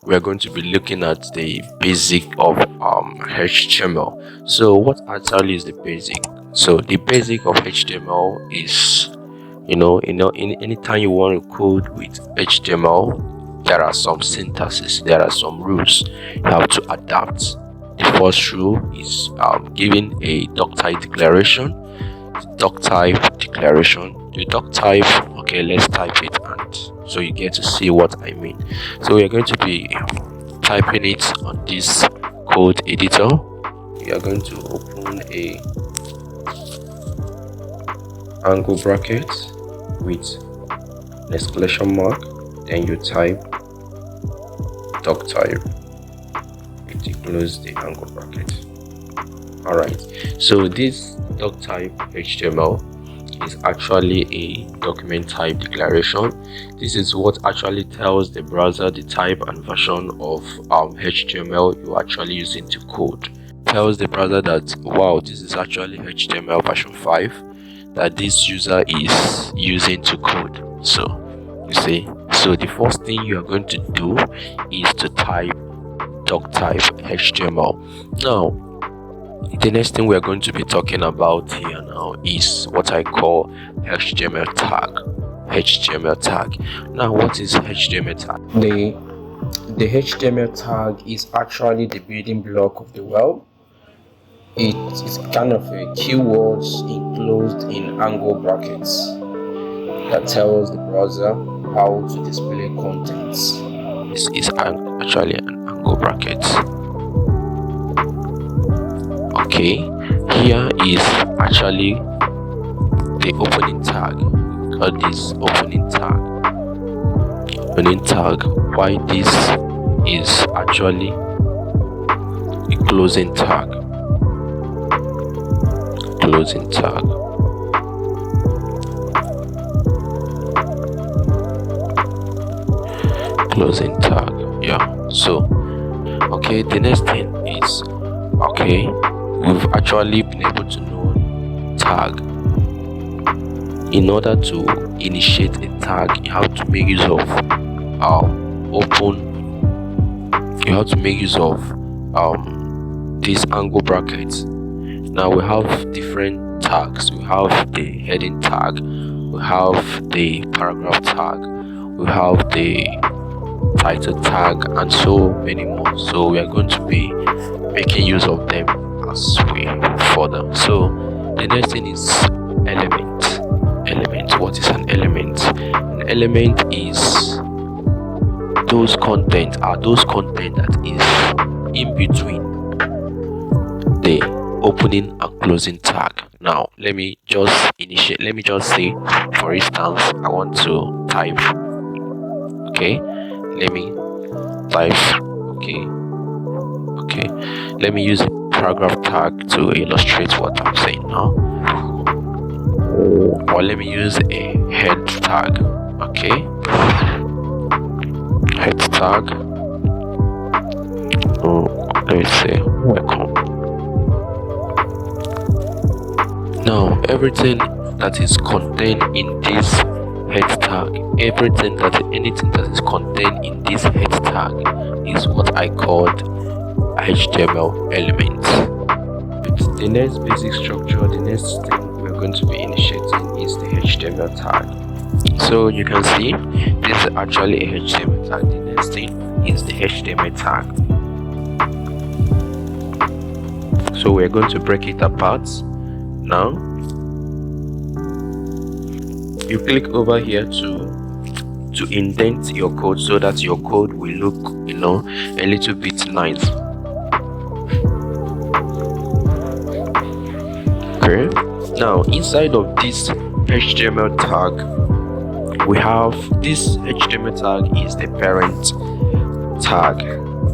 we're going to be looking at the basic of HTML. So what actually is the basic? So the basic of HTML is, anytime you want to code with HTML, there are some syntaxes, there are some rules you have to adapt. The first rule is giving a doctype declaration. Doctype declaration. The doctype, okay, let's type it, and so you get to see what I mean. So we're going to be typing it on this code editor. We are going to open a angle bracket with an exclamation mark, then you type doctype. You close the angle bracket. Alright, so this doctype HTML is actually a document type declaration. This is what actually tells the browser the type and version of HTML you're actually using to code. Tells the browser that, wow, this is actually HTML version 5 that this user is using to code. So you see, so the first thing you are going to do is to type doctype HTML. Now the next thing we are going to be talking about here now is what I call HTML tag. HTML tag. Now what is HTML tag? The HTML tag is actually the building block of the web. It is kind of a keywords enclosed in angle brackets that tells the browser how to display contents. This is actually an angle bracket. Okay, here is actually the opening tag. We call this opening tag. Opening tag. Why this is actually a closing tag. Closing tag. Closing tag. Yeah. So, okay. The next thing is, okay, we've actually been able to know tag. In order to initiate a tag, you have to make use of you have to make use of these angle brackets. Now we have different tags. We have the heading tag, we have the paragraph tag, we have the title tag, and so many more. So we are going to be making use of them as we further. So the next thing is element. What is an element? An element is those content that is in between the opening and closing tag. Now let me just say, for instance, I want to type. Okay, let me type. Okay, let me use a paragraph tag to illustrate what I'm saying now. Or let me use a head tag. Okay, head tag. Let me say welcome. Now everything that is contained in this head tag, anything that is contained in this head tag is what I called HTML elements. With the next basic structure, the next thing we're going to be initiating is the HTML tag. So you can see this is actually a HTML tag. The next thing is the HTML tag. So we're going to break it apart. Now you click over here to indent your code so that your code will look a little bit nice. Okay, now inside of this HTML tag we have this HTML tag is the parent tag,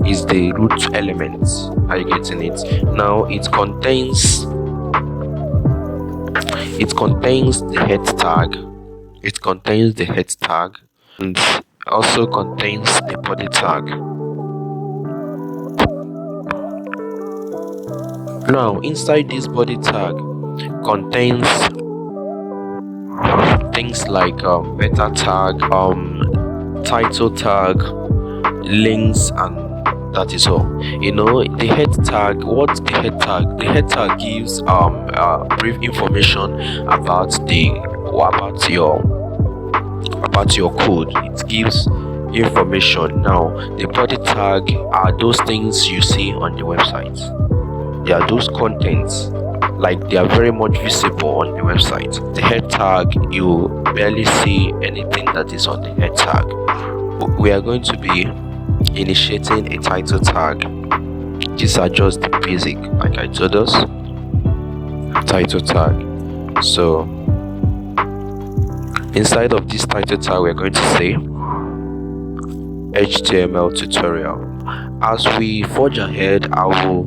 is the root element. Are you getting it? Now it contains the head tag, and also contains the body tag. Now inside this body tag contains things like meta tag, title tag, links, and that is all. The head tag, the head tag gives brief information about your code. It gives information. Now the body tag are those things you see on the website. They are those contents, like they are very much visible on the website. The head tag, you barely see anything that is on the head tag. We are going to be initiating a title tag. These are just the basic, like I told us, title tag. So inside of this title tag, we're going to say HTML tutorial. As we forge ahead, I will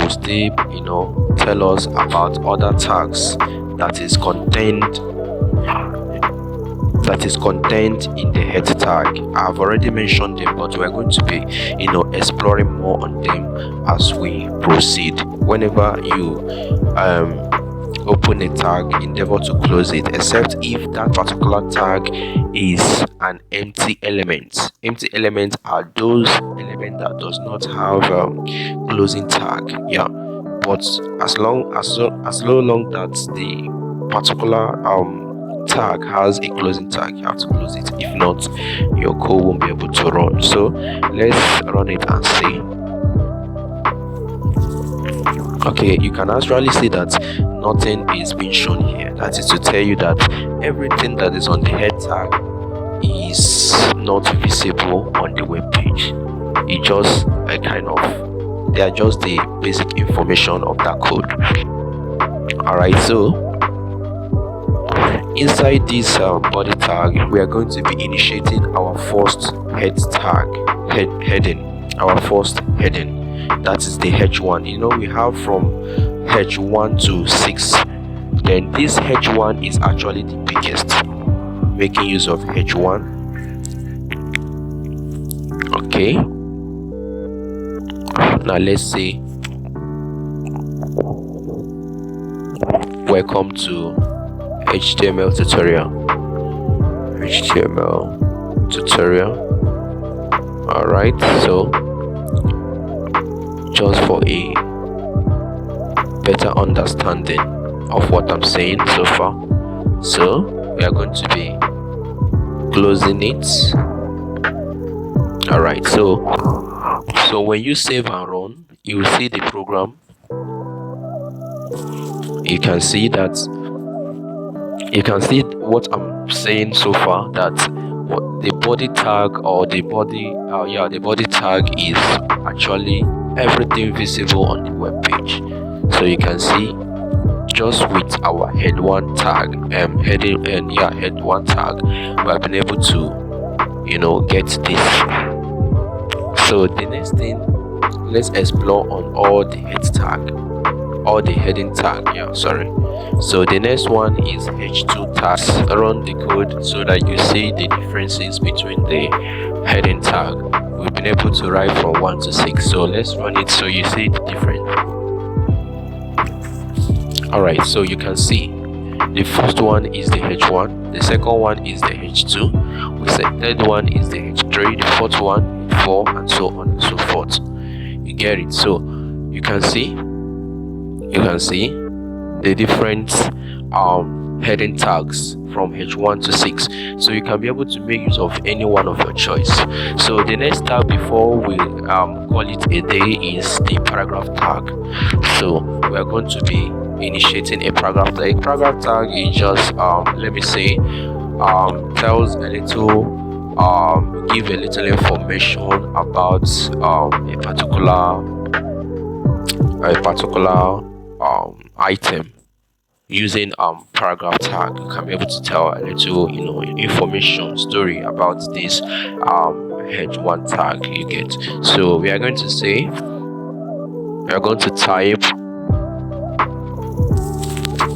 still tell us about other tags that is contained in the head tag. I've already mentioned them, but we're going to be exploring more on them as we proceed. Whenever you open a tag, endeavor to close it, except if that particular tag is an empty element. Empty elements are those elements that does not have closing tag. Yeah, but as long that the particular tag has a closing tag, you have to close it. If not, your code won't be able to run. So let's run it and see. Okay, you can actually see that nothing is being shown here. That is to tell you that everything that is on the head tag is not visible on the web page. It just they are just the basic information of that code. Alright, so inside this body tag, we are going to be initiating our first head tag, heading. Our first heading, that is the H1. We have from H1 to 6. Then this H1 is actually the biggest, making use of H1. Okay, now let's say welcome to HTML tutorial. Alright, so just for a better understanding of what I'm saying so far, so we are going to be closing it. Alright, so when you save and run, you will see the program. You can see what I'm saying so far, that the body tag or the body tag is actually everything visible on the web page. So you can see just with our head 1 tag, head 1 tag, we have been able to get this. So the next thing, let's explore on all the head tag, all the heading tag. So the next one is H2 tags. Run the code so that you see the differences between the heading tag. We've been able to write from 1 to 6, so let's run it so you see the difference. Alright, so you can see the first one is the H1, the second one is the H2, the third one is the H3, the fourth one, 4, and so on and so forth. You get it? So you can see the different heading tags from H1 to 6, so you can be able to make use of any one of your choice. So the next tag before we call it a day is the paragraph tag. So we are going to be initiating a paragraph tag. A paragraph tag is just let me say tells a little give a little information about a particular item. Using paragraph tag, you can be able to tell a little information story about this H1 tag you get. So we are going to type.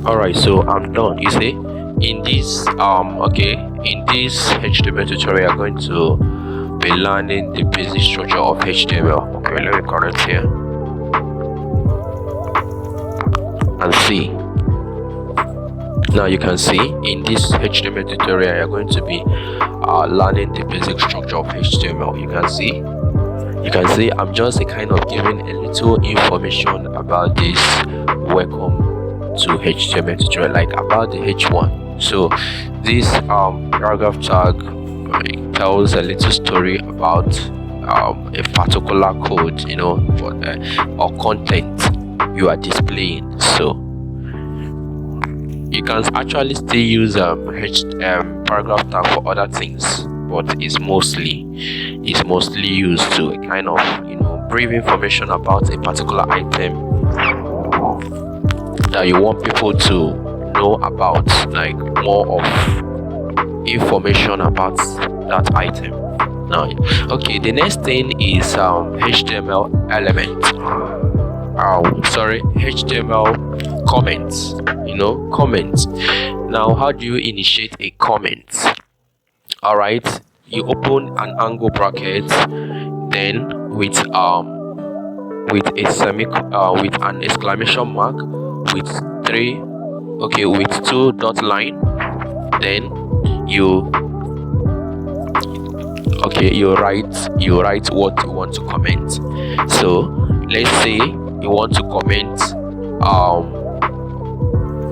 Alright, so I'm done. You see, in this in this HTML tutorial, we are going to be learning the basic structure of HTML. Okay, let me correct here and see. Now you can see in this HTML tutorial you're going to be learning the basic structure of HTML. You can see I'm just kind of giving a little information about this welcome to HTML tutorial, like about the H1. So this paragraph tag tells a little story about a particular code, you know, or content you are displaying. So you can actually still use paragraph tag for other things, but it's mostly used to kind of, you know, brief information about a particular item that you want people to know about, like more of information about that item. Now, okay, the next thing is HTML element. HTML comments. You know, comments. Now, how do you initiate a comment? All right, you open an angle bracket, then with an exclamation mark, with two dot line, then you write what you want to comment. So let's say you want to comment,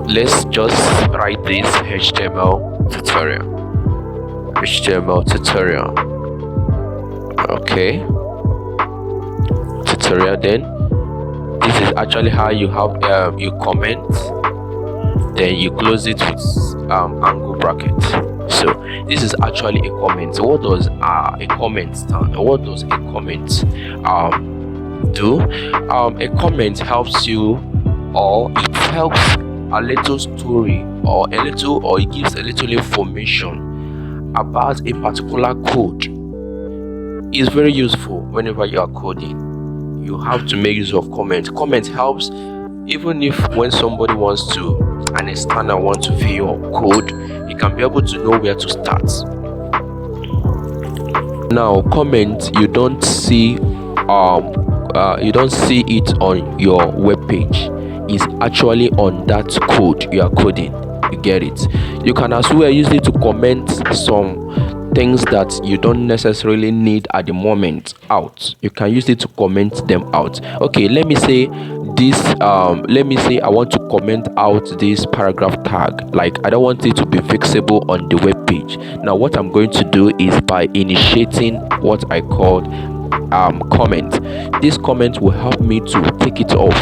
let's just write this HTML tutorial. Okay, tutorial. Then this is actually how you have you comment, then you close it with angle bracket. So this is actually a comment. What does a comment do? A comment helps you, or it helps a little story, or it gives a little information about a particular code. It's very useful whenever you are coding. You have to make use of comment. Comment helps, even if when somebody an external wants to view your code, you can be able to know where to start. Now, comment, you don't see it on your web page. It's actually on that code you are coding. You get it? You can as well use it to comment some things that you don't necessarily need at the moment out. You can use it to comment them out. Okay, let me say I want to comment out this paragraph tag. Like, I don't want it to be fixable on the web page. Now what I'm going to do is, by initiating what I call comment, this comment will help me to take it off.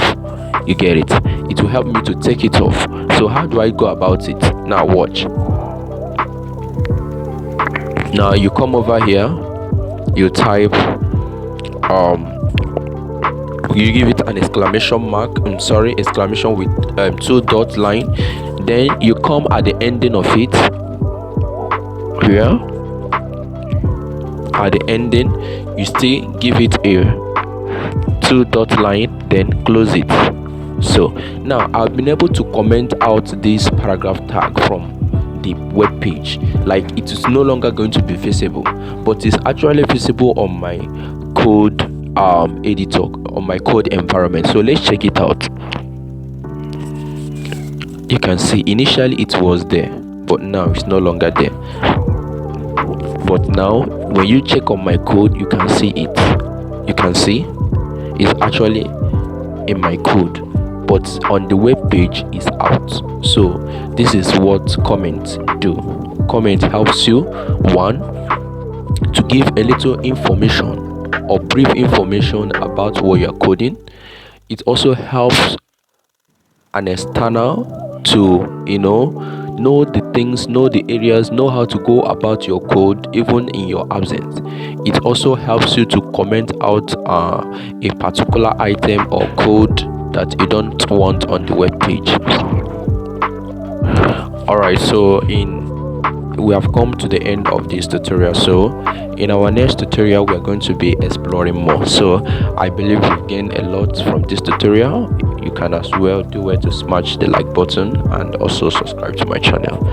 You get it? It will help me to take it off. So how do I go about it? Now watch. Now you come over here, you type you give it an exclamation mark, exclamation with two dot line, then you come at the ending of it here. At the ending, you still give it a two dot line, then close it. So now I've been able to comment out this paragraph tag from the web page. Like, it is no longer going to be visible, but it's actually visible on my code editor, on my code environment. So let's check it out. You can see initially it was there, but now it's no longer there. But now when you check on my code, you can see it. You can see it's actually in my code, but on the web page is out. So this is what comments do. Comment helps you, one, to give a little information or brief information about what you're coding. It also helps an external to, you know the things, know the areas, know how to go about your code even in your absence. It also helps you to comment out a particular item or code that you don't want on the web page. Alright, so we have come to the end of this tutorial. So in our next tutorial, we're going to be exploring more. So I believe you've gained a lot from this tutorial. You can as well do it to smash the like button and also subscribe to my channel.